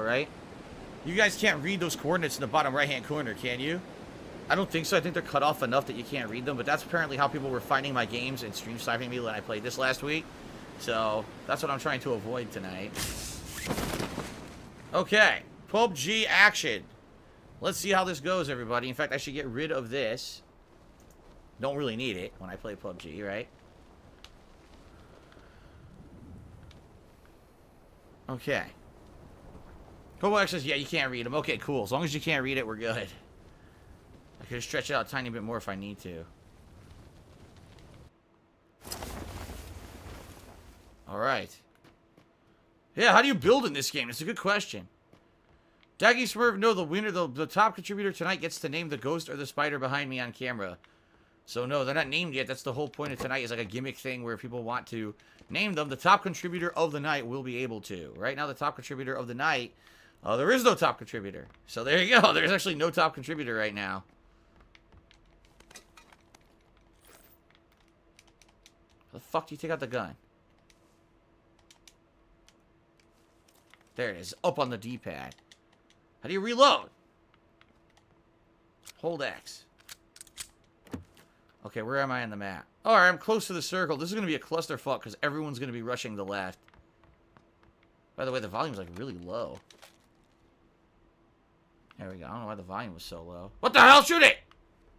right? You guys can't read those coordinates in the bottom right-hand corner, can you? I don't think so. I think they're cut off enough that you can't read them, but that's apparently how people were finding my games and stream sniping me when I played this last week. So, that's what I'm trying to avoid tonight. Okay. PUBG action. Let's see how this goes, everybody. In fact, I should get rid of this. Don't really need it when I play PUBG, right? Okay. Global access, yeah, you can't read them. Okay, cool. As long as you can't read it, we're good. I could stretch it out a tiny bit more if I need to. Alright. Yeah, how do you build in this game? It's a good question. Daggy Smurf, no, the winner, the top contributor tonight gets to name the ghost or the spider behind me on camera. So, no, they're not named yet. That's the whole point of tonight, is like a gimmick thing where people want to name them. The top contributor of the night will be able to. Right now, the top contributor of the night, there is no top contributor. So, there you go. There's actually no top contributor right now. How the fuck do you take out the gun? There it is. Up on the D-pad. How do you reload? Hold X. Okay, where am I on the map? Alright, I'm close to the circle. This is going to be a clusterfuck because everyone's going to be rushing the left. By the way, the volume's like really low. There we go. I don't know why the volume was so low. What the hell? Shoot it!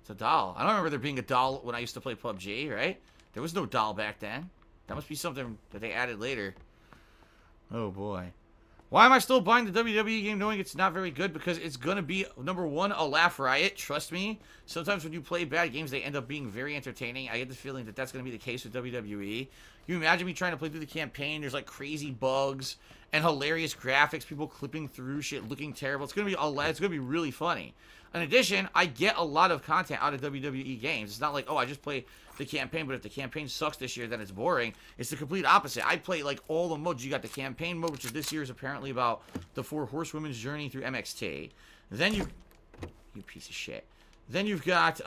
It's a doll. I don't remember there being a doll when I used to play PUBG, right? There was no doll back then. That must be something that they added later. Oh, boy. Why am I still buying the WWE game knowing it's not very good? Because it's going to be, number one, a laugh riot. Trust me. Sometimes when you play bad games, they end up being very entertaining. I get the feeling that that's going to be the case with WWE. You imagine me trying to play through the campaign. There's like crazy bugs and hilarious graphics. People clipping through shit, looking terrible. It's going to be really funny. In addition, I get a lot of content out of WWE games. It's not like, oh, I just play the campaign, but if the campaign sucks this year, then it's boring. It's the complete opposite. I play, like, all the modes. You got the campaign mode, which is this year is apparently about the 4 Horsewomen's journey through MXT. Then you piece of shit. Then you've got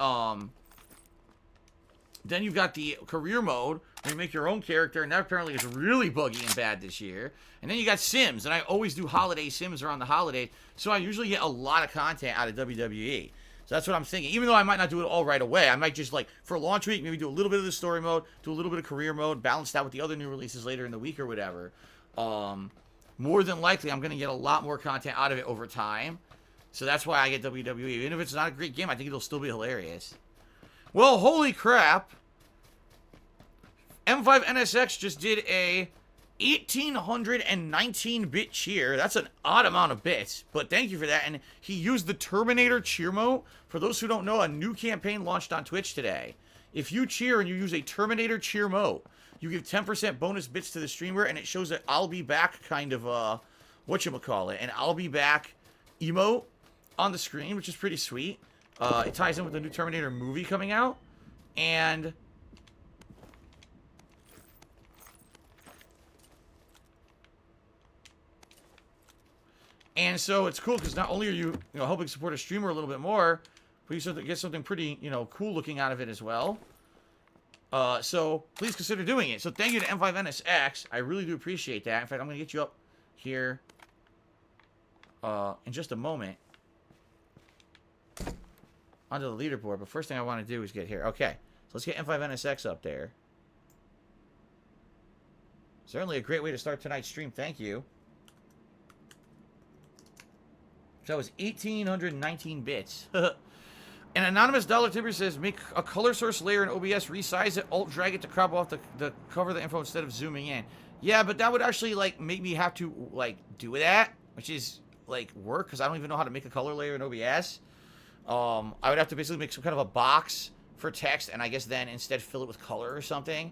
the career mode, where you make your own character, and that apparently is really buggy and bad this year. And then you got Sims, and I always do holiday Sims around the holidays, so I usually get a lot of content out of WWE. So that's what I'm thinking. Even though I might not do it all right away, I might just, like, for launch week, maybe do a little bit of the story mode, do a little bit of career mode, balance that with the other new releases later in the week or whatever. More than likely, I'm going to get a lot more content out of it over time. So that's why I get WWE. Even if it's not a great game, I think it'll still be hilarious. Well, holy crap. M5 NSX just did a 1819-bit cheer. That's an odd amount of bits, but thank you for that. And he used the Terminator cheer mode. For those who don't know, a new campaign launched on Twitch today. If you cheer and you use a Terminator cheer mode, you give 10% bonus bits to the streamer, and it shows that I'll be back kind of, whatchamacallit, an I'll be back emote on the screen, which is pretty sweet. It ties in with the new Terminator movie coming out, and so it's cool because not only are you helping support a streamer a little bit more, but you get something pretty, cool looking out of it as well. So please consider doing it. So thank you to M5NSX. I really do appreciate that. In fact, I'm going to get you up here in just a moment onto the leaderboard. But first thing I want to do is get here. Okay, so let's get M5NSX up there. Certainly a great way to start tonight's stream. Thank you. So that was 1819 bits. An anonymous dollar tipper says, make a color source layer in OBS, resize it, alt drag it to crop off the cover the info instead of zooming in. Yeah, but that would actually like make me have to like do that, which is like work because I don't even know how to make a color layer in OBS. I would have to basically make some kind of a box for text, and I guess then instead fill it with color or something.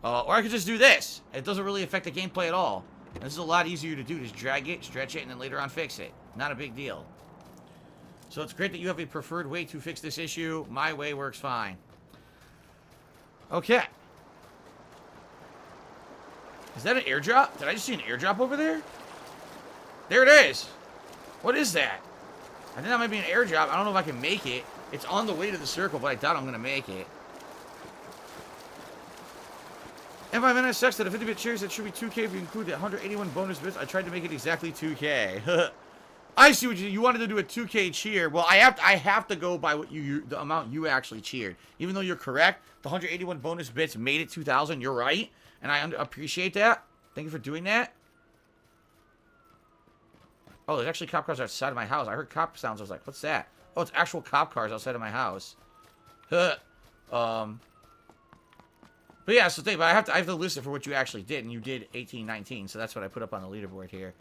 Or I could just do this. It doesn't really affect the gameplay at all. This is a lot easier to do. Just drag it, stretch it, and then later on fix it. Not a big deal. So it's great that you have a preferred way to fix this issue. My way works fine. Okay. Is that an airdrop? Did I just see an airdrop over there? There it is. What is that? I think that might be an airdrop. I don't know if I can make it. It's on the way to the circle, but I doubt I'm going to make it. M5NSX said a 50-bit cheers that should be 2K if you include the 181 bonus bits. I tried to make it exactly 2K. I see what you wanted to do a 2K cheer. Well, I have to go by what the amount you actually cheered. Even though you're correct, the 181 bonus bits made it 2,000. You're right, and I appreciate that. Thank you for doing that. Oh, there's actually cop cars outside of my house. I heard cop sounds. I was like, what's that? Oh, it's actual cop cars outside of my house. But yeah, so but I have to list it for what you actually did, and you did 1819, so that's what I put up on the leaderboard here.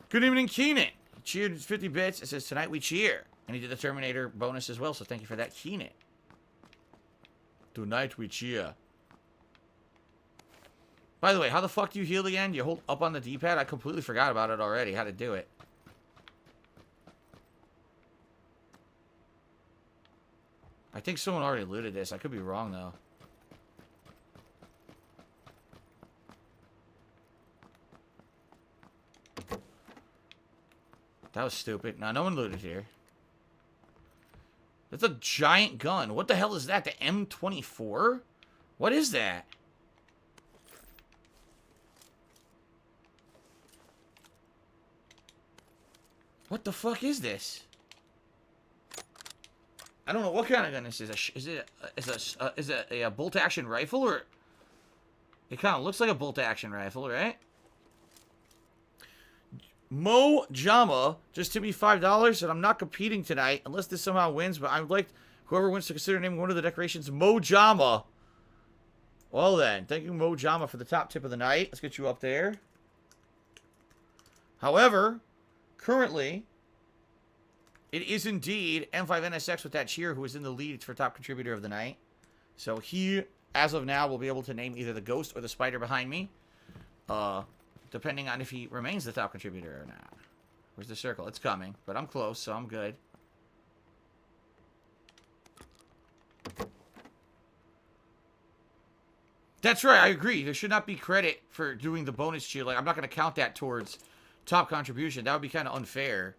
Good evening, Keenan. He cheered 50 bits. It says, tonight we cheer. And he did the Terminator bonus as well, so thank you for that, Keenan. Tonight we cheer. By the way, how the fuck do you heal again? You hold up on the D-pad? I completely forgot about it already, how to do it. I think someone already looted this. I could be wrong, though. That was stupid. No, no one looted here. That's a giant gun. What the hell is that? The M24? What is that? What the fuck is this? I don't know what kind of gun this is. Is it a bolt-action rifle, or it kind of looks like a bolt-action rifle, right? Mo Jama just tipped me $5, and I'm not competing tonight unless this somehow wins. But I would like whoever wins to consider naming one of the decorations Mo Jama. Well then, thank you Mo Jama for the top tip of the night. Let's get you up there. However, currently, it is indeed M5NSX with that cheer who is in the lead for top contributor of the night. So he, as of now, will be able to name either the ghost or the spider behind me. Depending on if he remains the top contributor or not. Where's the circle? It's coming, but I'm close, so I'm good. That's right, I agree. There should not be credit for doing the bonus cheer. Like, I'm not going to count that towards top contribution. That would be kind of unfair.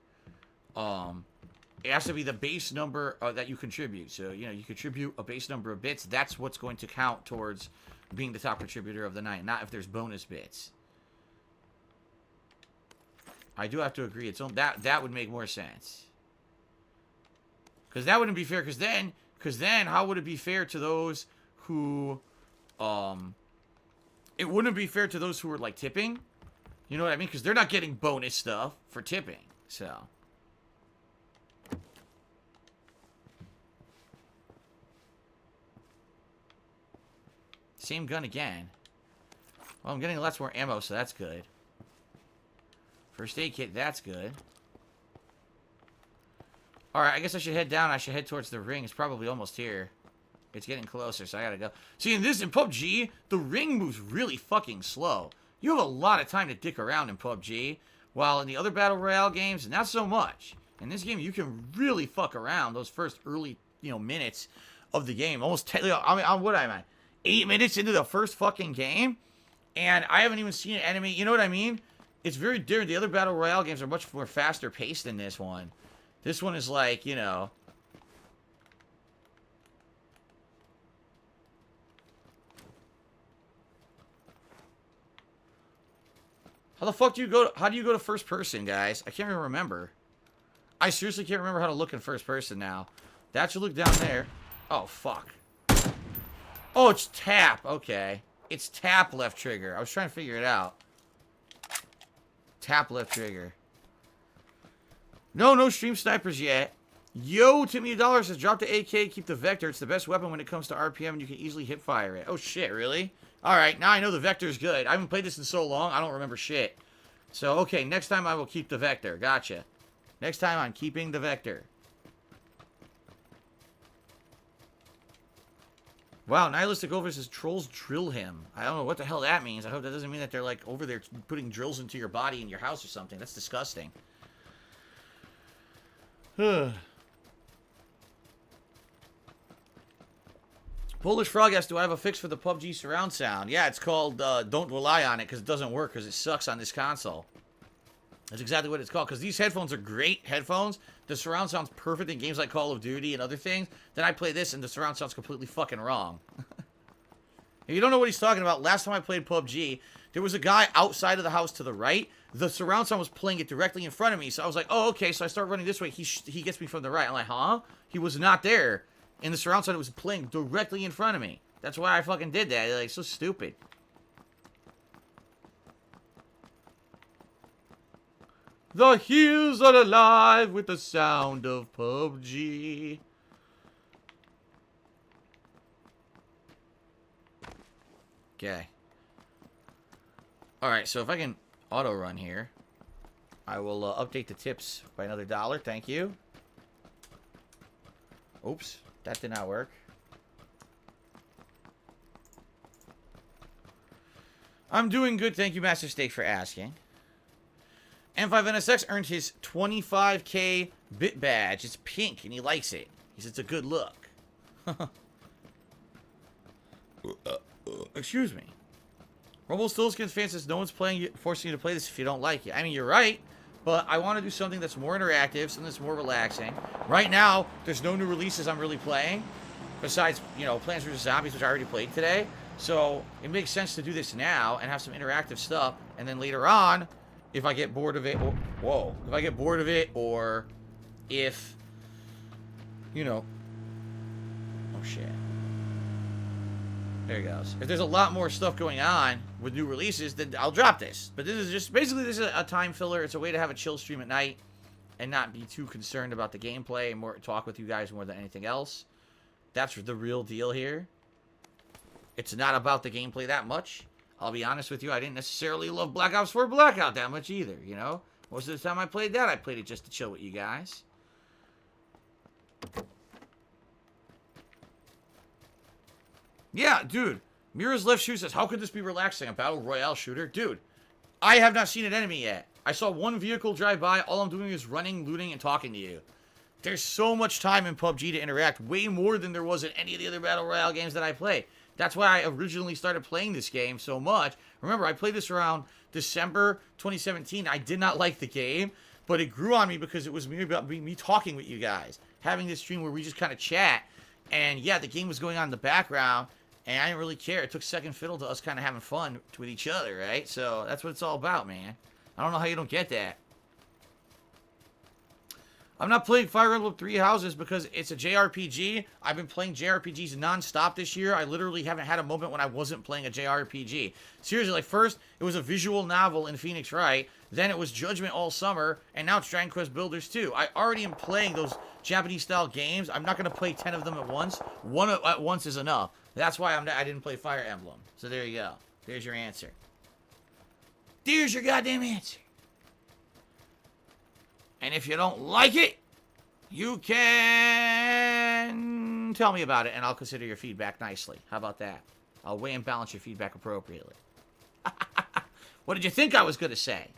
It has to be the base number that you contribute. So, you know, you contribute a base number of bits. That's what's going to count towards being the top contributor of the night, not if there's bonus bits. I do have to agree. That would make more sense. Because that wouldn't be fair. Because then how would it be fair to those who, it wouldn't be fair to those who are like tipping. You know what I mean? Because they're not getting bonus stuff for tipping. So. Same gun again. Well, I'm getting lots more ammo, so that's good. First aid kit, that's good. Alright, I guess I should head down. I should head towards the ring. It's probably almost here. It's getting closer, so I gotta go. See, in PUBG, the ring moves really fucking slow. You have a lot of time to dick around in PUBG, while in the other Battle Royale games, not so much. In this game, you can really fuck around those first early, minutes of the game. Almost, what am I? 8 minutes into the first fucking game, and I haven't even seen an enemy. You know what I mean? It's very different. The other Battle Royale games are much more faster paced than this one. This one is like, How the fuck do you go how do you go to first person, guys? I can't even remember. I seriously can't remember how to look in first person now. That should look down there. Oh, fuck. Oh, it's tap. Okay. It's tap left trigger. I was trying to figure it out. Tap left trigger. No stream snipers yet. Yo, Timmy $1 says, drop the AK, keep the Vector. It's the best weapon when it comes to RPM, and you can easily hip fire it. Oh, shit, really? Alright, now I know the Vector's good. I haven't played this in so long, I don't remember shit. So, okay, next time I will keep the Vector. Gotcha. Next time I'm keeping the Vector. Wow, Nihilistic Over says, trolls drill him. I don't know what the hell that means. I hope that doesn't mean that they're, like, over there putting drills into your body in your house or something. That's disgusting. Polish Frog asks, do I have a fix for the PUBG surround sound? Yeah, it's called Don't Rely on It, because it doesn't work, because it sucks on this console. That's exactly what it's called, because these headphones are great headphones. The surround sound's perfect in games like Call of Duty and other things. Then I play this, and the surround sound's completely fucking wrong. If you don't know what he's talking about, last time I played PUBG, There was a guy outside of the house to the right. The surround sound was playing it directly in front of me. So I was like, oh, okay. So I start running this way. He gets me from the right. I'm like, huh? He was not there. And the surround sound was playing directly in front of me. That's why I fucking did that. Like, so stupid. The hills are alive with the sound of PUBG. Okay. Alright, so if I can auto run here, I will update the tips by another $1. Thank you. Oops, that did not work. I'm doing good. Thank you, Master Steak, for asking. M5NSX earned his 25K bit badge. It's pink, and he likes it. He says it's a good look. Excuse me. Rumpelstiltskin's fan says no one's forcing you to play this if you don't like it. I mean, you're right, but I want to do something that's more interactive, something that's more relaxing. Right now, there's no new releases I'm really playing, besides, you know, Plants vs. Zombies, which I already played today. So it makes sense to do this now and have some interactive stuff, and then later on, if I get bored of it, or, whoa, if I get bored of it, or if, you know, oh shit. There he goes. If there's a lot more stuff going on with new releases, then I'll drop this. But this is just, basically this is a time filler. It's a way to have a chill stream at night and not be too concerned about the gameplay and more talk with you guys more than anything else. That's the real deal here. It's not about the gameplay that much. I'll be honest with you, I didn't necessarily love Black Ops 4 Blackout that much either, you know? Most of the time I played that, I played it just to chill with you guys. Yeah, dude. Mira's Left Shoe says, how could this be relaxing? A Battle Royale shooter? Dude, I have not seen an enemy yet. I saw one vehicle drive by. All I'm doing is running, looting, and talking to you. There's so much time in PUBG to interact. Way more than there was in any of the other Battle Royale games that I play. That's why I originally started playing this game so much. Remember, I played this around December 2017. I did not like the game, but it grew on me because it was me talking with you guys. Having this stream where we just kind of chat. And yeah, the game was going on in the background, and I didn't really care. It took second fiddle to us kind of having fun with each other, right? So that's what it's all about, man. I don't know how you don't get that. I'm not playing Fire Emblem Three Houses because it's a JRPG. I've been playing JRPGs non-stop this year. I literally haven't had a moment when I wasn't playing a JRPG. Seriously, like first, it was a visual novel in Phoenix Wright. Then it was Judgment all summer. And now it's Dragon Quest Builders 2. I already am playing those Japanese-style games. I'm not going to play 10 of them at once. One at once is enough. That's why I didn't play Fire Emblem. So there you go. There's your answer. There's your goddamn answer. And if you don't like it, you can tell me about it, and I'll consider your feedback nicely. How about that? I'll weigh and balance your feedback appropriately. What did you think I was going to say?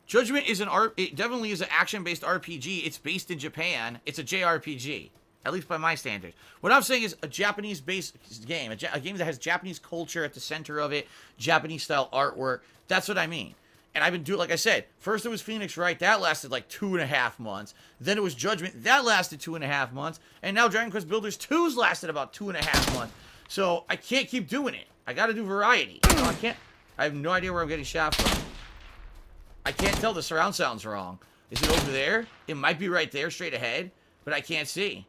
Judgment is it definitely is an action-based RPG. It's based in Japan. It's a JRPG. At least by my standards. What I'm saying is a Japanese-based game. A game that has Japanese culture at the center of it. Japanese-style artwork. That's what I mean. And I've been doing, like I said, first it was Phoenix Wright. That lasted like 2.5 months. Then it was Judgment. That lasted 2.5 months. And now Dragon Quest Builders 2's lasted about 2.5 months. So I can't keep doing it. I got to do variety. You know, I have no idea where I'm getting shot from. I can't tell. The surround sound's wrong. Is it over there? It might be right there, straight ahead. But I can't see.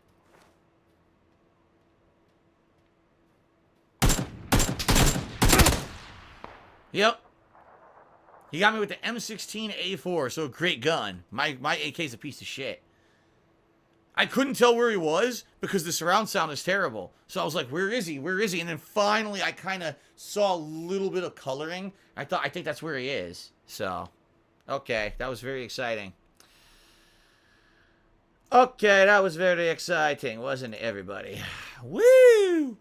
Yep. He got me with the M16A4, so a great gun. My AK's a piece of shit. I couldn't tell where he was because the surround sound is terrible. So I was like, where is he? Where is he? And then finally I kind of saw a little bit of coloring. I think that's where he is. So, okay, that was very exciting. Okay, that was very exciting, wasn't it, everybody? Woo!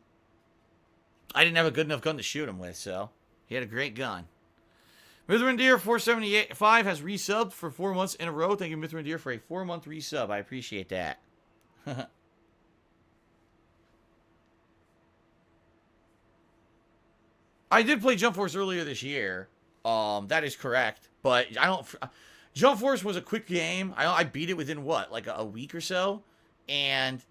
I didn't have a good enough gun to shoot him with, so... He had a great gun. Mithrin Deer 475 has resubbed for 4 months in a row. Thank you, Mithrin Deer, for a 4-month resub. I appreciate that. I did play Jump Force earlier this year. That is correct. But I don't... Jump Force was a quick game. I beat it within, what, like a week or so? And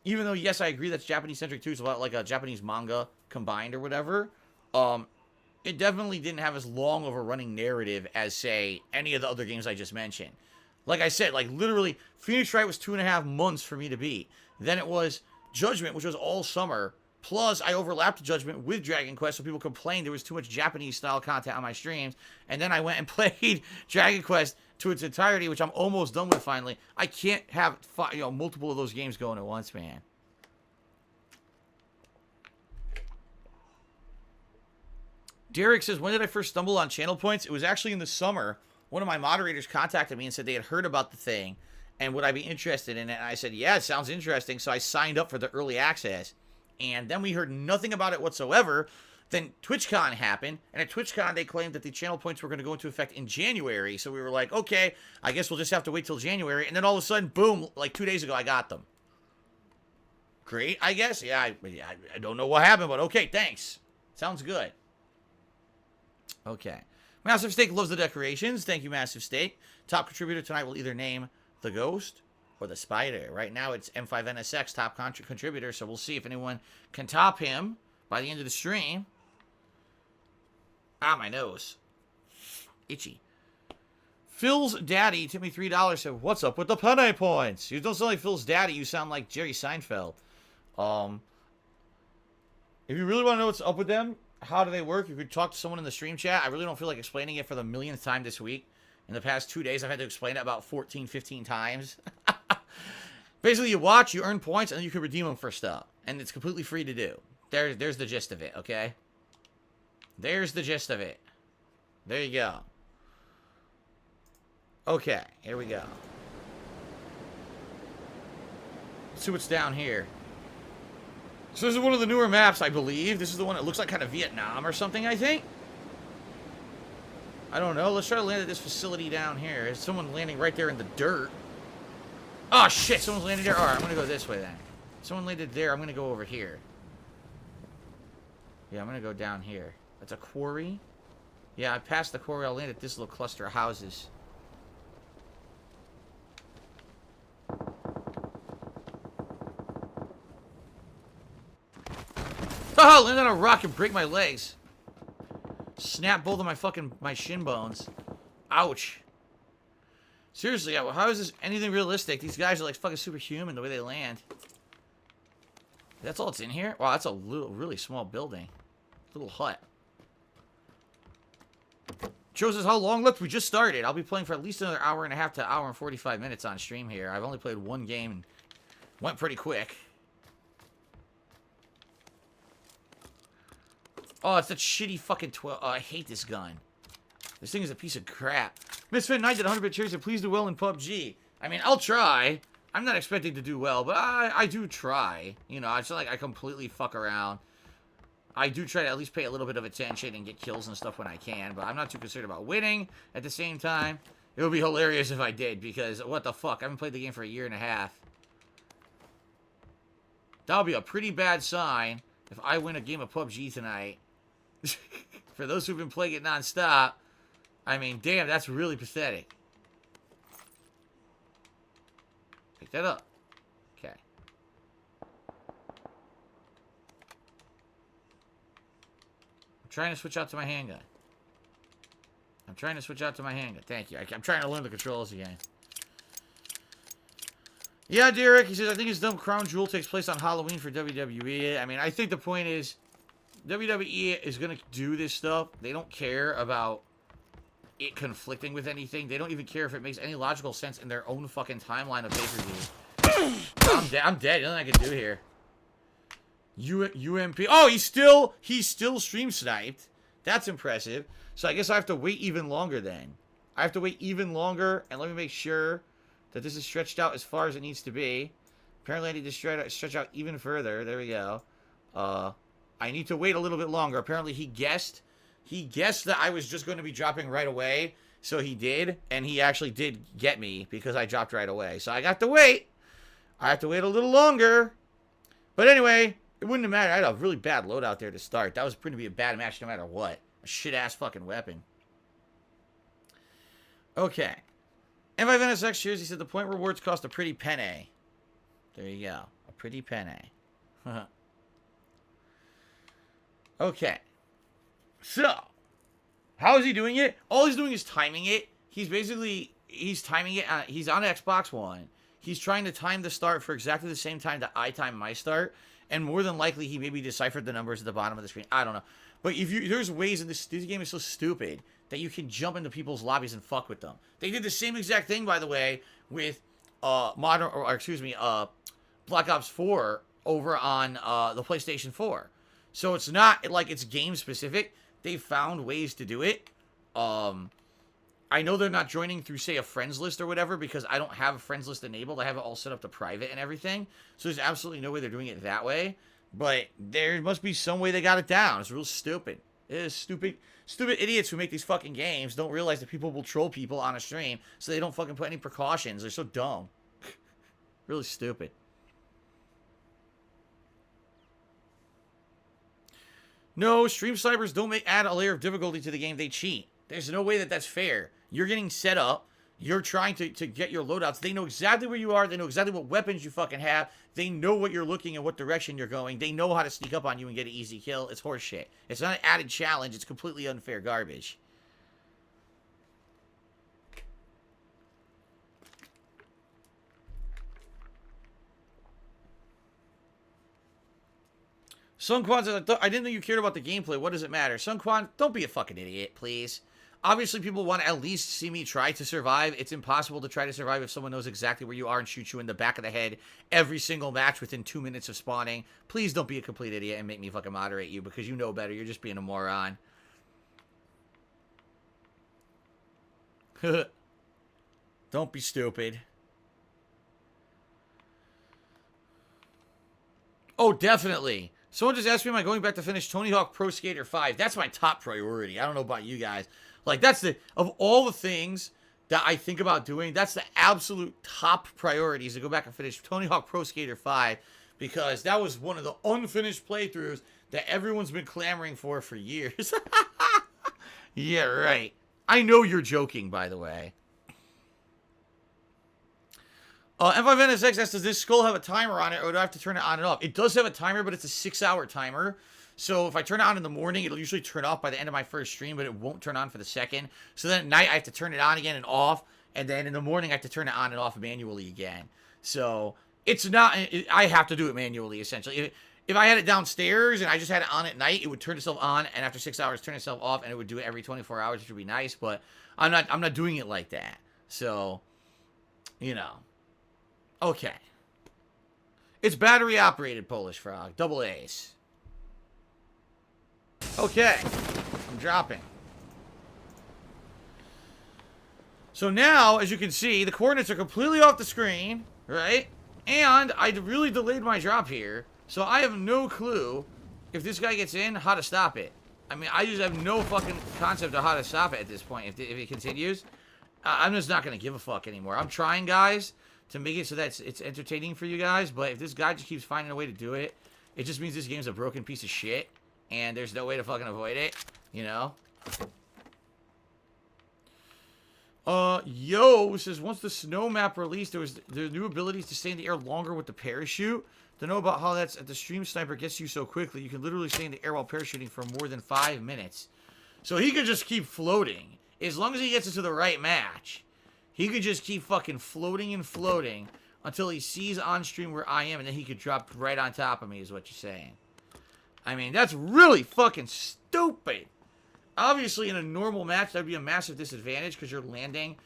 even though, yes, I agree that's Japanese-centric too. It's about like a Japanese manga combined or whatever. Um, it definitely didn't have as long of a running narrative as, say, any of the other games I just mentioned. Like I said, like literally, Phoenix Wright was 2.5 months for me to beat. Then it was Judgment, which was all summer. Plus, I overlapped Judgment with Dragon Quest, so people complained there was too much Japanese-style content on my streams. And then I went and played Dragon Quest to its entirety, which I'm almost done with finally. I can't have multiple of those games going at once, man. Derek says, when did I first stumble on channel points? It was actually in the summer. One of my moderators contacted me and said they had heard about the thing and would I be interested in it? And I said, yeah, it sounds interesting. So I signed up for the early access. And then we heard nothing about it whatsoever. Then TwitchCon happened. And at TwitchCon, they claimed that the channel points were going to go into effect in January. So we were like, okay, I guess we'll just have to wait till January. And then all of a sudden, boom, like 2 days ago, I got them. Great, I guess. Yeah, I don't know what happened, but okay, thanks. Sounds good. Okay. Massive Steak loves the decorations. Thank you, Massive Steak. Top contributor tonight will either name the Ghost or the Spider. Right now, it's M5NSX, top contributor, so we'll see if anyone can top him by the end of the stream. Ah, my nose. Itchy. Phil's daddy tipped me $3. Said, what's up with the penne points? You don't sound like Phil's daddy. You sound like Jerry Seinfeld. If you really want to know what's up with them, how do they work? You could talk to someone in the stream chat. I really don't feel like explaining it for the millionth time this week. In the past 2 days, I've had to explain it about 14, 15 times. Basically, you watch, you earn points, and then you can redeem them for stuff. And it's completely free to do. There's the gist of it, okay? There's the gist of it. There you go. Okay, here we go. Let's see what's down here. So this is one of the newer maps, I believe. This is the one that looks like kind of Vietnam or something, I think. I don't know. Let's try to land at this facility down here. Is someone landing right there in the dirt? Oh, shit. Someone's landed there. All right, I'm going to go this way then. Someone landed there. I'm going to go over here. Yeah, I'm going to go down here. That's a quarry. Yeah, I passed the quarry. I'll land at this little cluster of houses. Oh, land on a rock and break my legs. Snap both of my shin bones. Ouch. Seriously, how is this anything realistic? These guys are like fucking superhuman the way they land. That's all that's in here? Wow, that's a really small building. Little hut. Joe says, how long left? We just started. I'll be playing for at least another hour and a half to hour and 45 minutes on stream here. I've only played one game and went pretty quick. Oh, it's that shitty fucking 12. Oh, I hate this gun. This thing is a piece of crap. Misfit Knight did 100-bit cheers and please do well in PUBG. I mean, I'll try. I'm not expecting to do well, but I do try. You know, it's not like I completely fuck around. I do try to at least pay a little bit of attention and get kills and stuff when I can, but I'm not too concerned about winning. At the same time, it would be hilarious if I did, because what the fuck? I haven't played the game for a year and a half. That would be a pretty bad sign if I win a game of PUBG tonight. For those who've been playing it non-stop, I mean, damn, that's really pathetic. Pick that up. Okay. I'm trying to switch out to my handgun. Thank you. I'm trying to learn the controls again. Yeah, Derek, he says, I think his dumb crown jewel takes place on Halloween for WWE. I mean, I think the point is, WWE is going to do this stuff. They don't care about it conflicting with anything. They don't even care if it makes any logical sense in their own fucking timeline of pay-per-view. I'm dead. Nothing I can do here. UMP. Oh, he's still stream sniped. That's impressive. So I guess I have to wait even longer then. I have to wait even longer, and let me make sure that this is stretched out as far as it needs to be. Apparently I need to stretch out even further. There we go. I need to wait a little bit longer. Apparently he guessed that I was just going to be dropping right away. So he did, and he actually did get me because I dropped right away. So I got to wait. I have to wait a little longer. But anyway, it wouldn't have mattered. I had a really bad loadout there to start. That was going to be a bad match no matter what. A shit-ass fucking weapon. Okay. M5NSX cheers. He said the point rewards cost a pretty penny. There you go. A pretty penny. Okay. So, how is he doing it? All he's doing is timing it. He's timing it. He's on Xbox One. He's trying to time the start for exactly the same time that I time my start. And more than likely, he maybe deciphered the numbers at the bottom of the screen. I don't know. But there's ways in this game is so stupid that you can jump into people's lobbies and fuck with them. They did the same exact thing, by the way, with Black Ops 4 over on the PlayStation 4. So it's not like it's game specific. They found ways to do it. I know they're not joining through, say, a friends list or whatever, because I don't have a friends list enabled. I have it all set up to private and everything. So there's absolutely no way they're doing it that way. But there must be some way they got it down. It's real stupid. It is stupid. Stupid idiots who make these fucking games don't realize that people will troll people on a stream, so they don't fucking put any precautions. They're so dumb. Really stupid. No, stream snipers don't add a layer of difficulty to the game. They cheat. There's no way that that's fair. You're getting set up. You're trying to get your loadouts. They know exactly where you are. They know exactly what weapons you fucking have. They know what you're looking and what direction you're going. They know how to sneak up on you and get an easy kill. It's horseshit. It's not an added challenge. It's completely unfair garbage. Sun Quan says, I didn't know you cared about the gameplay. What does it matter? Sun Quan, don't be a fucking idiot, please. Obviously, people want to at least see me try to survive. It's impossible to try to survive if someone knows exactly where you are and shoots you in the back of the head every single match within 2 minutes of spawning. Please don't be a complete idiot and make me fucking moderate you, because you know better. You're just being a moron. Don't be stupid. Oh, definitely. Someone just asked me, am I going back to finish Tony Hawk Pro Skater 5? That's my top priority. I don't know about you guys. Like, that's of all the things that I think about doing, that's the absolute top priorities to go back and finish Tony Hawk Pro Skater 5, because that was one of the unfinished playthroughs that everyone's been clamoring for years. Yeah, right. I know you're joking, by the way. M5NSX asks, does this skull have a timer on it, or do I have to turn it on and off? It does have a timer, but it's a 6-hour timer. So if I turn it on in the morning, it'll usually turn off by the end of my first stream, but it won't turn on for the second. So then at night, I have to turn it on again and off. And then in the morning, I have to turn it on and off manually again. So it's not, I have to do it manually, essentially. If I had it downstairs and I just had it on at night, it would turn itself on, and after 6 hours, turn itself off, and it would do it every 24 hours, which would be nice. But I'm not doing it like that. So, you know. Okay. It's battery operated, Polish Frog. Double A's. Okay. I'm dropping. So now, as you can see, the coordinates are completely off the screen, right? And I really delayed my drop here, so I have no clue if this guy gets in, how to stop it. I mean, I just have no fucking concept of how to stop it at this point if it continues. I'm just not going to give a fuck anymore. I'm trying, guys, to make it so that it's entertaining for you guys, but if this guy just keeps finding a way to do it, it just means this game's a broken piece of shit, and there's no way to fucking avoid it, you know? Yo says, once the snow map released, there new abilities to stay in the air longer with the parachute. To know about how that's at the stream sniper gets you so quickly, you can literally stay in the air while parachuting for more than 5 minutes. So he could just keep floating. As long as he gets into the right match, he could just keep fucking floating and floating until he sees on stream where I am, and then he could drop right on top of me, is what you're saying. I mean, that's really fucking stupid. Obviously, in a normal match, that would be a massive disadvantage because you're landing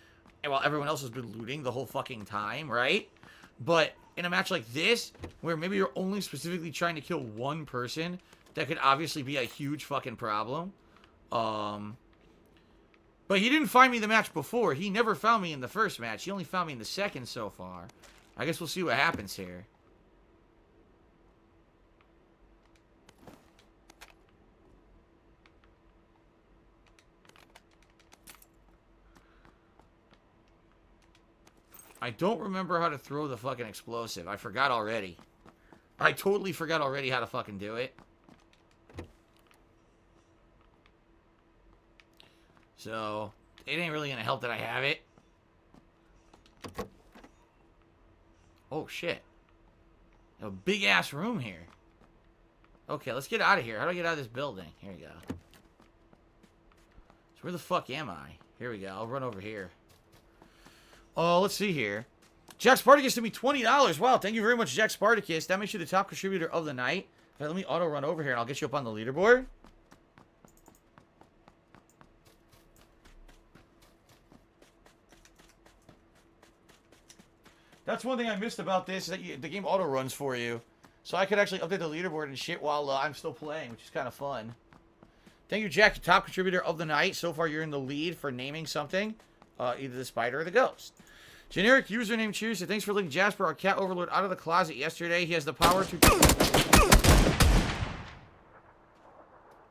while everyone else has been looting the whole fucking time, right? But in a match like this, where maybe you're only specifically trying to kill one person, that could obviously be a huge fucking problem. But he didn't find me the match before. He never found me in the first match. He only found me in the second so far. I guess we'll see what happens here. I don't remember how to throw the fucking explosive. I forgot already. I totally forgot already how to fucking do it. So, it ain't really gonna help that I have it. Oh, shit. A big-ass room here. Okay, let's get out of here. How do I get out of this building? Here we go. So where the fuck am I? Here we go. I'll run over here. Oh, let's see here. Jack Spartacus to me $20. Wow, thank you very much, Jack Spartacus. That makes you the top contributor of the night. Right, let me auto run over here and I'll get you up on the leaderboard. That's one thing I missed about this, is that the game auto runs for you. So I could actually update the leaderboard and shit while I'm still playing, which is kind of fun. Thank you, Jack, your top contributor of the night. So far, you're in the lead for naming something. Either the spider or the ghost. Generic username cheers. Thanks for letting Jasper, our cat overlord, out of the closet yesterday. He has the power to...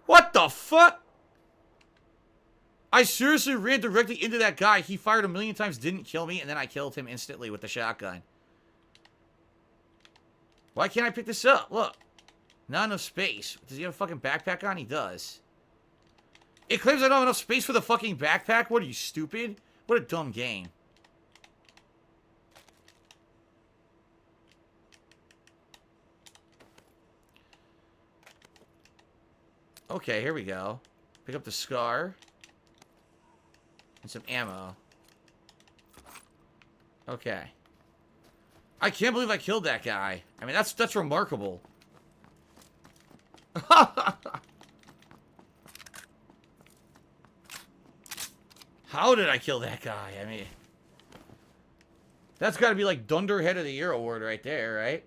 What the fuck? I seriously ran directly into that guy. He fired a million times, didn't kill me, and then I killed him instantly with the shotgun. Why can't I pick this up? Look. Not enough space. Does he have a fucking backpack on? He does. It claims I don't have enough space for the fucking backpack? What are you, stupid? What a dumb game. Okay, here we go. Pick up the scar. And some ammo. Okay. I can't believe I killed that guy. I mean, that's remarkable. How did I kill that guy? I mean... That's got to be like Dunderhead of the Year award right there, right?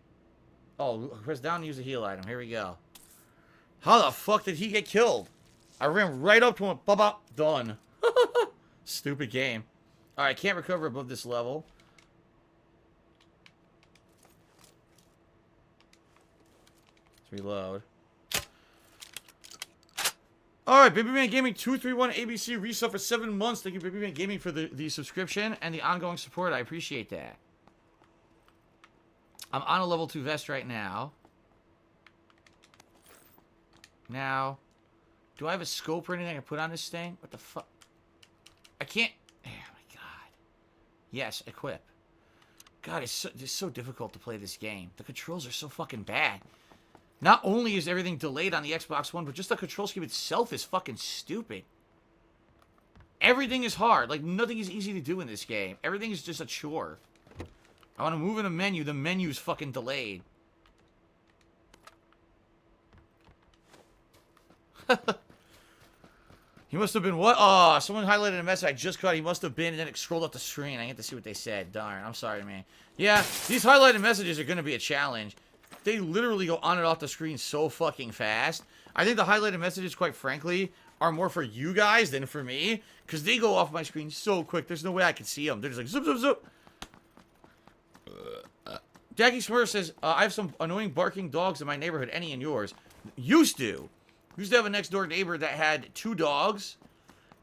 Oh, press down and use a heal item. Here we go. How the fuck did he get killed? I ran right up to him. Bop, done. Stupid game. Alright, can't recover above this level. Let's reload. Alright, Baby Man Gaming 231 ABC resub for 7 months. Thank you, Baby Man Gaming, for the subscription and the ongoing support. I appreciate that. I'm on a level 2 vest right now. Now, do I have a scope or anything I can put on this thing? What the fuck? I can't... Oh my god. Yes, equip. God, it's so difficult to play this game. The controls are so fucking bad. Not only is everything delayed on the Xbox One, but just the control scheme itself is fucking stupid. Everything is hard. Like, nothing is easy to do in this game. Everything is just a chore. I want to move in a menu. The menu's fucking delayed. He must have been what? Oh, someone highlighted a message I just caught. He must have been, and then it scrolled up the screen. I get to see what they said. Darn, I'm sorry, man. Yeah, these highlighted messages are going to be a challenge. They literally go on and off the screen so fucking fast. I think the highlighted messages, quite frankly, are more for you guys than for me, because they go off my screen so quick. There's no way I can see them. They're just like, zip, zip, zip. Jackie Smurf says, I have some annoying barking dogs in my neighborhood. Any in yours? Used to have a next door neighbor that had 2 dogs,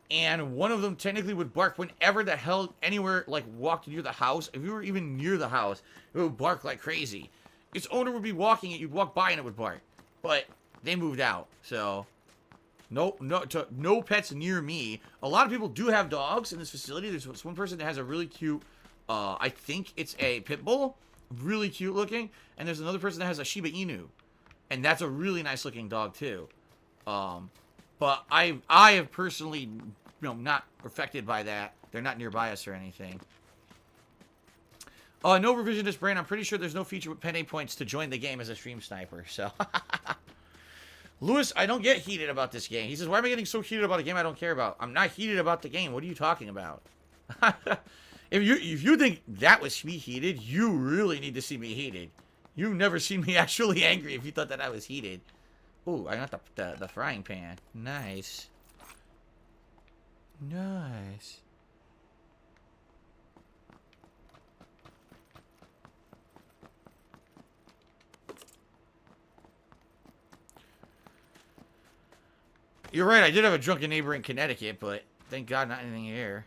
and one of them technically would bark whenever the hell anywhere, like, walked near the house. If you were even near the house, it would bark like crazy. Its owner would be walking it, you'd walk by and it would bark. But they moved out, so no pets near me. A lot of people do have dogs in this facility. There's one person that has a really cute, I think it's a pit bull, really cute looking, and there's another person that has a Shiba Inu, and that's a really nice looking dog too. But I have personally, not affected by that. They're not nearby us or anything. No revisionist brain. I'm pretty sure there's no feature with penny points to join the game as a stream sniper. So, Lewis, I don't get heated about this game. He says, why am I getting so heated about a game I don't care about? I'm not heated about the game. What are you talking about? If you think that was me heated, you really need to see me heated. You've never seen me actually angry if you thought that I was heated. Ooh, I got the frying pan. Nice. Nice. You're right, I did have a drunken neighbor in Connecticut, but thank God not anything here.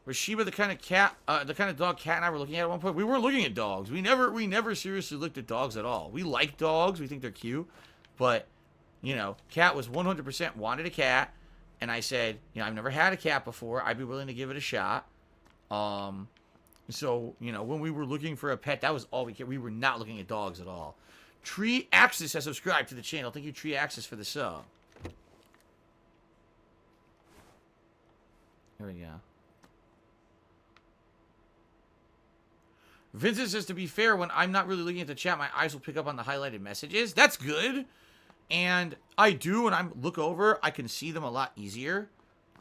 Was Sheba the kind of cat, the kind of dog Cat and I were looking at one point? We weren't looking at dogs. We never seriously looked at dogs at all. We like dogs. We think they're cute. But, Cat was 100% wanted a cat. And I said, I've never had a cat before. I'd be willing to give it a shot. So, you know, when we were looking for a pet, that was all we cared. We were not looking at dogs at all. Tree Axis has subscribed to the channel. Thank you, Tree Axis, for the sub. Here we go. Vincent says, to be fair, when I'm not really looking at the chat, my eyes will pick up on the highlighted messages. That's good. And I do, when I look over, I can see them a lot easier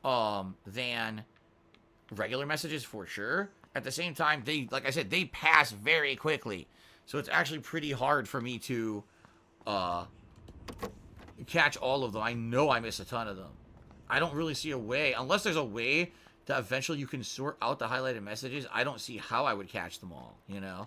than regular messages for sure. At the same time, they, like I said, they pass very quickly. So it's actually pretty hard for me to catch all of them. I know I miss a ton of them. I don't really see a way, unless there's a way that eventually you can sort out the highlighted messages. I don't see how I would catch them all, you know?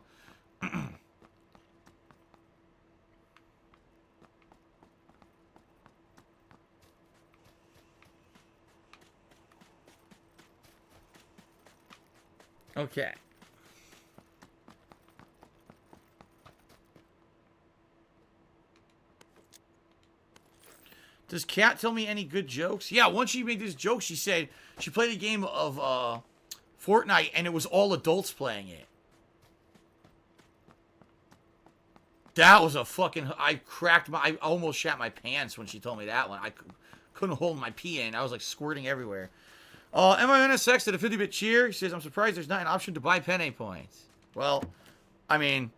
Okay. Does Kat tell me any good jokes? Yeah, once she made this joke, she said she played a game of Fortnite and it was all adults playing it. That was a fucking... I almost shat my pants when she told me that one. I couldn't hold my pee in. I was like squirting everywhere. MINSX did a 50-bit cheer. He says, I'm surprised there's not an option to buy Penne points. Well, I mean,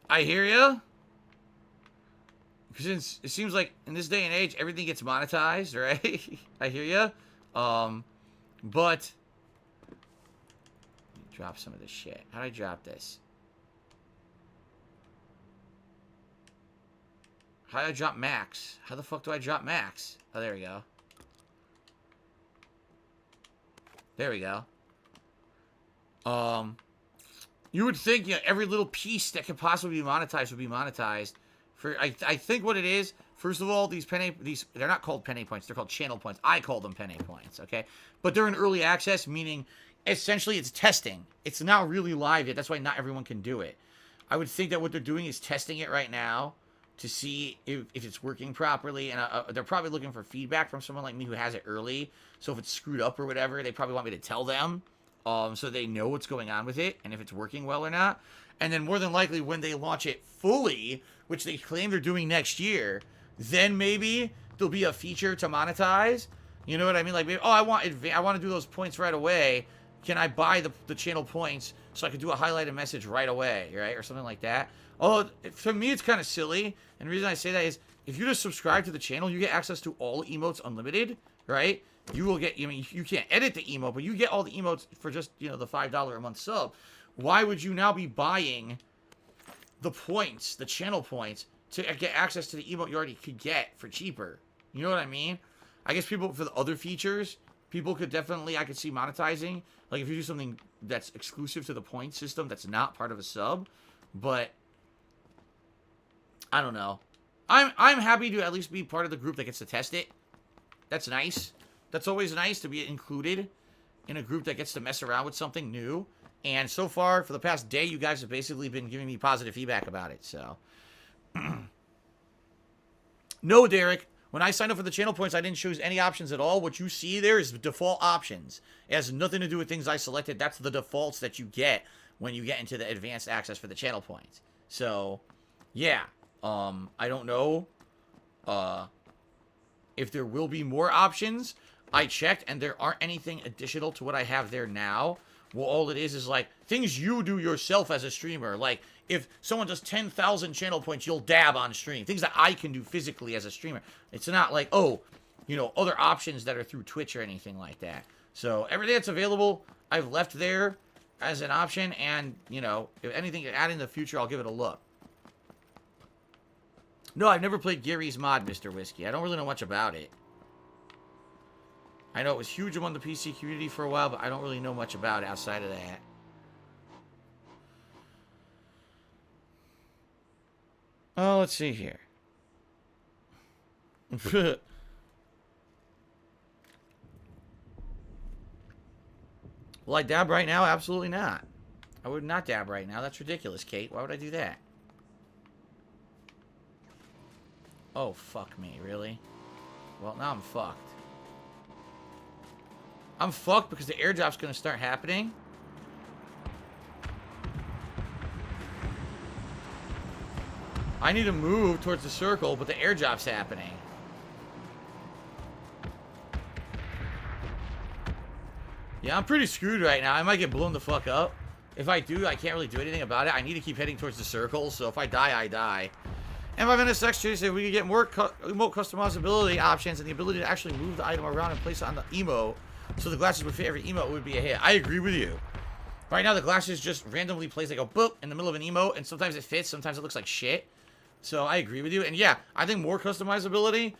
I hear ya. Since it seems like in this day and age, everything gets monetized, right? I hear ya. But... drop some of this shit. How do I drop this? How do I drop max? How the fuck do I drop max? Oh, there we go. There we go. You would think, you know, every little piece that could possibly be monetized would be monetized. I think what it is, first of all, they're not called Penne points, they're called channel points. I call them Penne points, okay? But they're in early access, meaning essentially it's testing. It's not really live yet. That's why not everyone can do it. I would think that what they're doing is testing it right now to see if it's working properly, and they're probably looking for feedback from someone like me who has it early. So if it's screwed up or whatever, they probably want me to tell them, so they know what's going on with it and if it's working well or not. And then more than likely, when they launch it fully, which they claim they're doing next year, then maybe there'll be a feature to monetize. You know what I mean? Like, maybe, oh, I want to do those points right away. Can I buy the channel points so I could do a highlighted message right away, right? Or something like that. Oh, for me, it's kind of silly. And the reason I say that is, if you just subscribe to the channel, you get access to all emotes unlimited, right? You will get, I mean, you can't edit the emote, but you get all the emotes for just, you know, the $5 a month sub. Why would you now be buying the points, the channel points, to get access to the emote you already could get for cheaper? You know what I mean? I guess people, for the other features, people could definitely, I could see monetizing. Like, if you do something that's exclusive to the point system that's not part of a sub. But I don't know. I'm happy to at least be part of the group that gets to test it. That's nice. That's always nice to be included in a group that gets to mess around with something new. And so far, for the past day, you guys have basically been giving me positive feedback about it, so. No, Derek. When I signed up for the channel points, I didn't choose any options at all. What you see there is default options. It has nothing to do with things I selected. That's the defaults that you get when you get into the advanced access for the channel points. So, yeah. I don't know if there will be more options. I checked, and there aren't anything additional to what I have there now. Well, all it is like things you do yourself as a streamer. Like, if someone does 10,000 channel points, you'll dab on stream. Things that I can do physically as a streamer. It's not like, oh, you know, other options that are through Twitch or anything like that. So, everything that's available, I've left there as an option. And, you know, if anything to add in the future, I'll give it a look. No, I've never played Gary's mod, Mr. Whiskey. I don't really know much about it. I know it was huge among the PC community for a while, but I don't really know much about it outside of that. Oh, let's see here. Will I dab right now? Absolutely not. I would not dab right now. That's ridiculous, Kate. Why would I do that? Oh, fuck me. Really? Well, now I'm fucked. I'm fucked because the airdrop's going to start happening. I need to move towards the circle, but the air drop's happening. Yeah, I'm pretty screwed right now. I might get blown the fuck up. If I do, I can't really do anything about it. I need to keep heading towards the circle, so if I die, I die. And 5 minutes next said we could get more emote customizability options and the ability to actually move the item around and place it on the emote so the glasses would fit every emote would be a hit. I agree with you. Right now, the glasses just randomly plays like a boop in the middle of an emote, and sometimes it fits, sometimes it looks like shit. So I agree with you. And yeah, I think more customizability,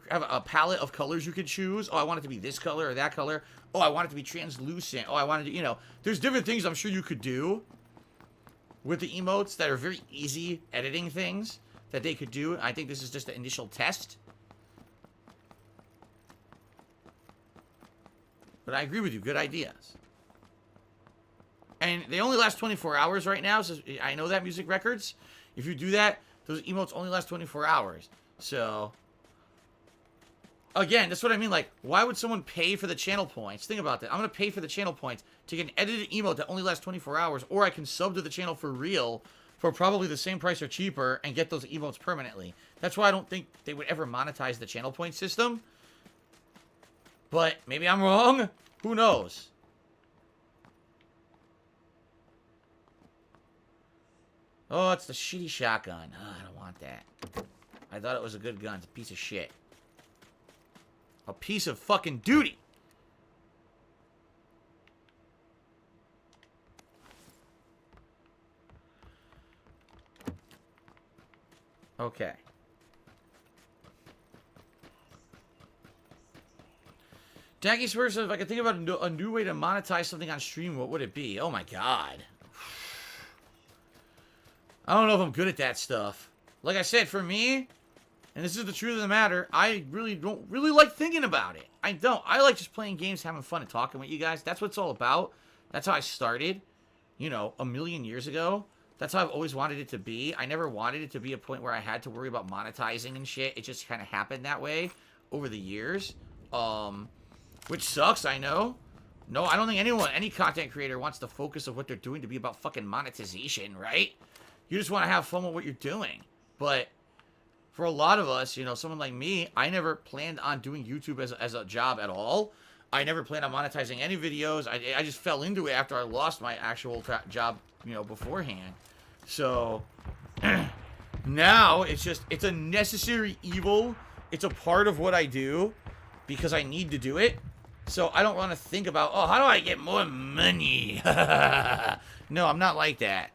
have a palette of colors you could choose. Oh, I want it to be this color or that color. Oh, I want it to be translucent. Oh, I want it to, you know, there's different things I'm sure you could do with the emotes that are very easy editing things that they could do. I think this is just the initial test. But I agree with you. Good ideas. And they only last 24 hours right now. So I know that Music Records. If you do that, those emotes only last 24 hours. So, again, that's what I mean. Like, why would someone pay for the channel points? Think about that. I'm going to pay for the channel points to get an edited emote that only lasts 24 hours. Or I can sub to the channel for real for probably the same price or cheaper and get those emotes permanently. That's why I don't think they would ever monetize the channel point system. But maybe I'm wrong. Who knows? Oh, it's the shitty shotgun. Oh, I don't want that. I thought it was a good gun. It's a piece of shit. A piece of fucking duty. Okay. Daggy's first, if I could think about a new way to monetize something on stream, what would it be? Oh my god. I don't know if I'm good at that stuff. Like I said, for me, and this is the truth of the matter, I really don't really like thinking about it. I don't. I like just playing games, having fun, and talking with you guys. That's what it's all about. That's how I started, you know, a million years ago. That's how I've always wanted it to be. I never wanted it to be a point where I had to worry about monetizing and shit. It just kind of happened that way over the years. Which sucks, I know. No, I don't think any content creator wants the focus of what they're doing to be about fucking monetization, right? You just want to have fun with what you're doing. But for a lot of us, you know, someone like me, I never planned on doing YouTube as a job at all. I never planned on monetizing any videos. I just fell into it after I lost my actual job, you know, beforehand. So now it's a necessary evil. It's a part of what I do because I need to do it. So I don't want to think about, oh, how do I get more money? No, I'm not like that.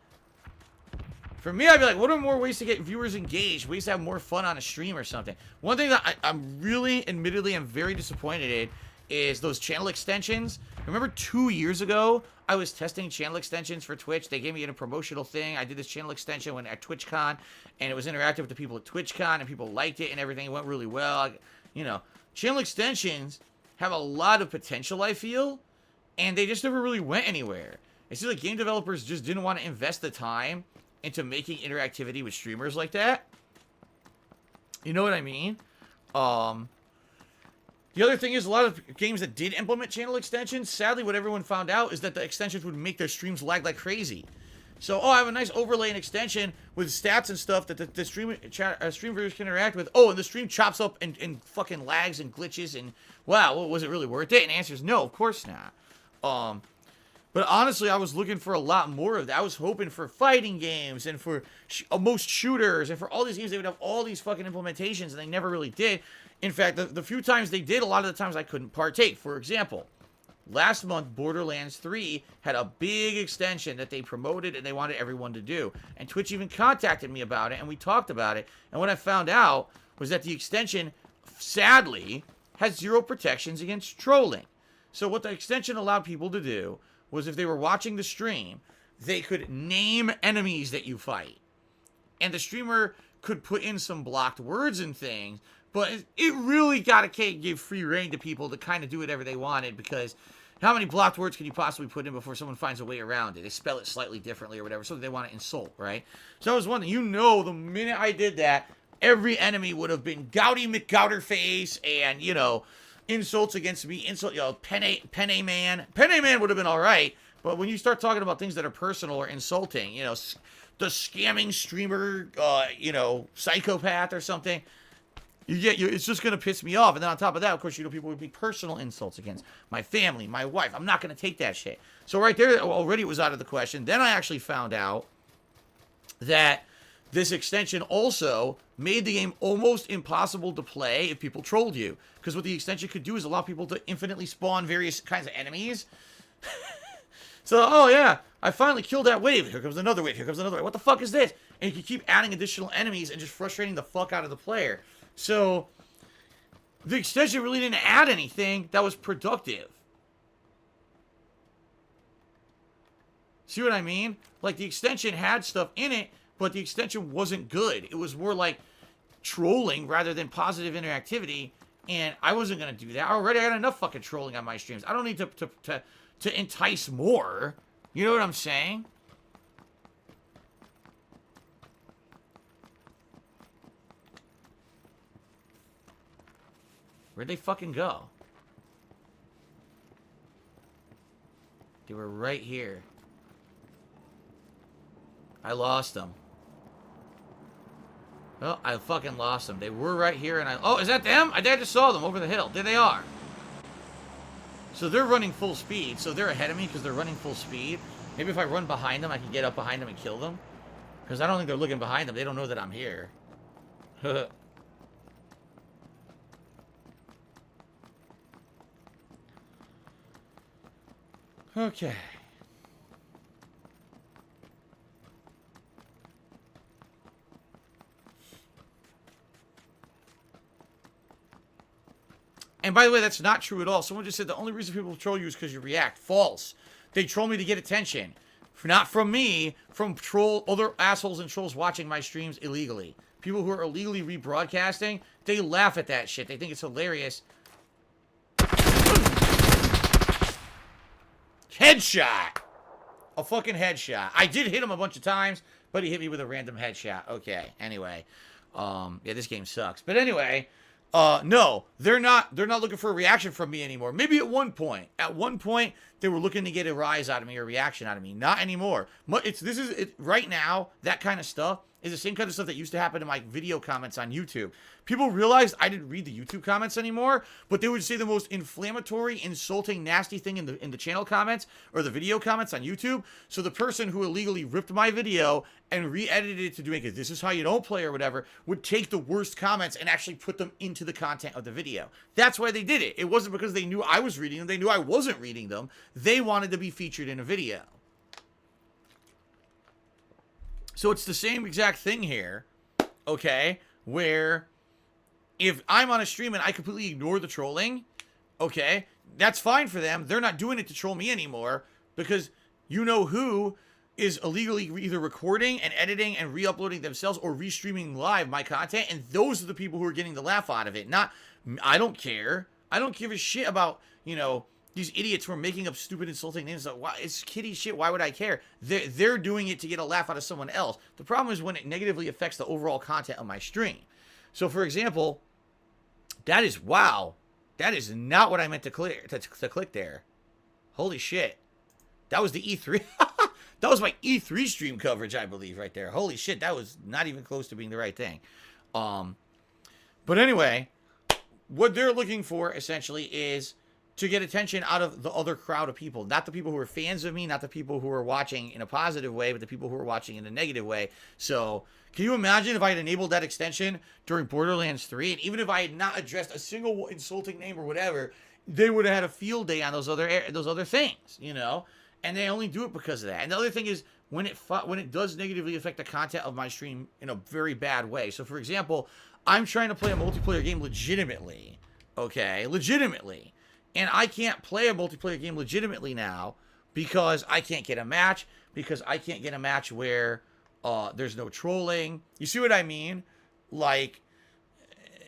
For me, I'd be like, what are more ways to get viewers engaged? Ways to have more fun on a stream or something. One thing that I'm really, admittedly, I'm very disappointed in is those channel extensions. Remember 2 years ago, I was testing channel extensions for Twitch. They gave me a promotional thing. I did this channel extension when at TwitchCon, and it was interactive with the people at TwitchCon, and people liked it and everything. It went really well. You know, channel extensions have a lot of potential, I feel, and they just never really went anywhere. It seems like game developers just didn't want to invest the time into making interactivity with streamers like that. You know what I mean? The other thing is a lot of games that did implement channel extensions, sadly what everyone found out is that the extensions would make their streams lag like crazy. So, oh, I have a nice overlay and extension with stats and stuff that the stream viewers can interact with. Oh, and the stream chops up and fucking lags and glitches and, wow, well, was it really worth it? And the answer is no, of course not. But honestly, I was looking for a lot more of that. I was hoping for fighting games and for most shooters and for all these games. They would have all these fucking implementations, and they never really did. In fact, the few times they did, a lot of the times I couldn't partake. For example, last month, Borderlands 3 had a big extension that they promoted and they wanted everyone to do. And Twitch even contacted me about it, and we talked about it. And what I found out was that the extension, sadly, has zero protections against trolling. So what the extension allowed people to do was if they were watching the stream, they could name enemies that you fight. And the streamer could put in some blocked words and things, but it really give free reign to people to kind of do whatever they wanted, because how many blocked words can you possibly put in before someone finds a way around it? They spell it slightly differently or whatever, so they want to insult, right? So that was one thing. You know, the minute I did that, every enemy would have been Gouty McGouterface and, you know, insults against me, Penne Man. Penne Man would have been alright, But when you start talking about things that are personal or insulting, the scamming streamer, psychopath or something, it's just gonna piss me off. And then on top of that, of course, people would be personal insults against my family, my wife. I'm not gonna take that shit. So right there, already it was out of the question. Then I actually found out that this extension also made the game almost impossible to play if people trolled you. Because what the extension could do is allow people to infinitely spawn various kinds of enemies. So, oh yeah, I finally killed that wave. Here comes another wave. Here comes another wave. What the fuck is this? And you can keep adding additional enemies and just frustrating the fuck out of the player. So, the extension really didn't add anything that was productive. See what I mean? Like, the extension had stuff in it, but the extension wasn't good. It was more like trolling rather than positive interactivity, and I wasn't going to do that. I already had enough fucking trolling on my streams. I don't need to entice more. You know what I'm saying? Where'd they fucking go? They were right here. I lost them. Oh, I fucking lost them. They were right here, and oh, is that them? I just saw them over the hill. There they are. So they're running full speed, so they're ahead of me because they're running full speed. Maybe if I run behind them, I can get up behind them and kill them. Because I don't think they're looking behind them. They don't know that I'm here. Okay. And by the way, that's not true at all. Someone just said the only reason people troll you is because you react. False. They troll me to get attention. Not from me, from other assholes and trolls watching my streams illegally. People who are illegally rebroadcasting, they laugh at that shit. They think it's hilarious. Headshot! A fucking headshot. I did hit him a bunch of times, but he hit me with a random headshot. Okay, anyway. Yeah, this game sucks. But anyway, no, they're not looking for a reaction from me anymore. Maybe at one point. At one point, they were looking to get a rise out of me or a reaction out of me. Not anymore. Right now, that kind of stuff is the same kind of stuff that used to happen in my video comments on YouTube. People realized I didn't read the YouTube comments anymore, but they would say the most inflammatory, insulting, nasty thing in the channel comments or the video comments on YouTube. So the person who illegally ripped my video and re-edited it to do it, this is how you don't play or whatever, would take the worst comments and actually put them into the content of the video. That's why they did it. It wasn't because they knew I was reading them. They knew I wasn't reading them. They wanted to be featured in a video. So it's the same exact thing here, okay, where if I'm on a stream and I completely ignore the trolling, okay, that's fine for them. They're not doing it to troll me anymore because you know who is illegally either recording and editing and re-uploading themselves or restreaming live my content, and those are the people who are getting the laugh out of it. Not, I don't care. I don't give a shit about, these idiots who are making up stupid, insulting names. Like, why, it's kiddie shit. Why would I care? They're doing it to get a laugh out of someone else. The problem is when it negatively affects the overall content of my stream. So, for example, that is not what I meant to click there. Holy shit. That was the E3. That was my E3 stream coverage, I believe, right there. Holy shit, that was not even close to being the right thing. But anyway, what they're looking for, essentially, is to get attention out of the other crowd of people. Not the people who are fans of me, not the people who are watching in a positive way, but the people who are watching in a negative way. So, can you imagine if I had enabled that extension during Borderlands 3, and even if I had not addressed a single insulting name or whatever, they would have had a field day on those other things, And they only do it because of that. And the other thing is, when it does negatively affect the content of my stream in a very bad way. So, for example, I'm trying to play a multiplayer game legitimately, okay? Legitimately. And I can't play a multiplayer game legitimately now because I can't get a match, where there's no trolling. You see what I mean? Like,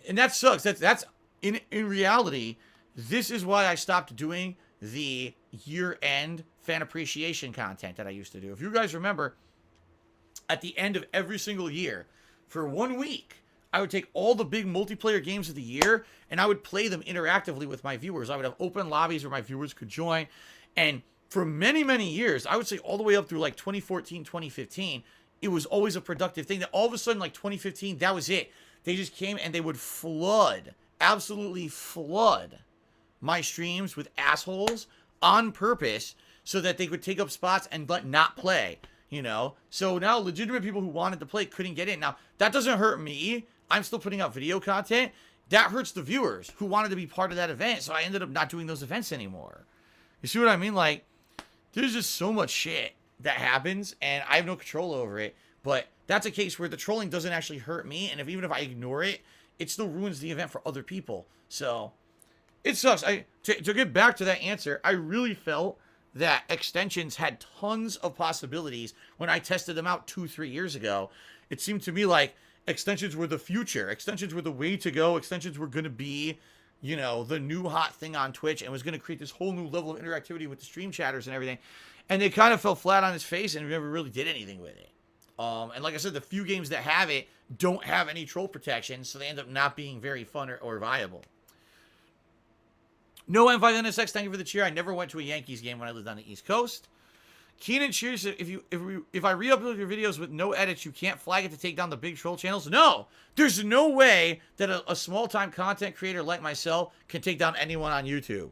and that sucks. That's in reality, this is why I stopped doing the year-end fan appreciation content that I used to do. If you guys remember, at the end of every single year, for 1 week, I would take all the big multiplayer games of the year and I would play them interactively with my viewers. I would have open lobbies where my viewers could join. And for many, many years, I would say all the way up through like 2014, 2015, it was always a productive thing. That all of a sudden, like 2015, that was it. They just came and they would flood, absolutely flood my streams with assholes on purpose so that they could take up spots and not play, you know? So now legitimate people who wanted to play couldn't get in. Now, that doesn't hurt me. I'm still putting out video content. That hurts the viewers who wanted to be part of that event. So I ended up not doing those events anymore. You see what I mean? Like, there's just so much shit that happens and I have no control over it. But that's a case where the trolling doesn't actually hurt me. And even if I ignore it, it still ruins the event for other people. So it sucks. To get back to that answer, I really felt that extensions had tons of possibilities when I tested them out 2-3 years ago. It seemed to me like extensions were the future. Extensions were the way to go. Extensions were going to be, you know, the new hot thing on Twitch and was going to create this whole new level of interactivity with the stream chatters and everything. And they kind of fell flat on its face and never really did anything with it. And like I said, the few games that have it don't have any troll protection, so they end up not being very fun or viable. No M5NSX, thank you for the cheer. I never went to a Yankees game when I lived on the East Coast. Keenan cheers. If I re-upload your videos with no edits, you can't flag it to take down the big troll channels? No! There's no way that a small-time content creator like myself can take down anyone on YouTube.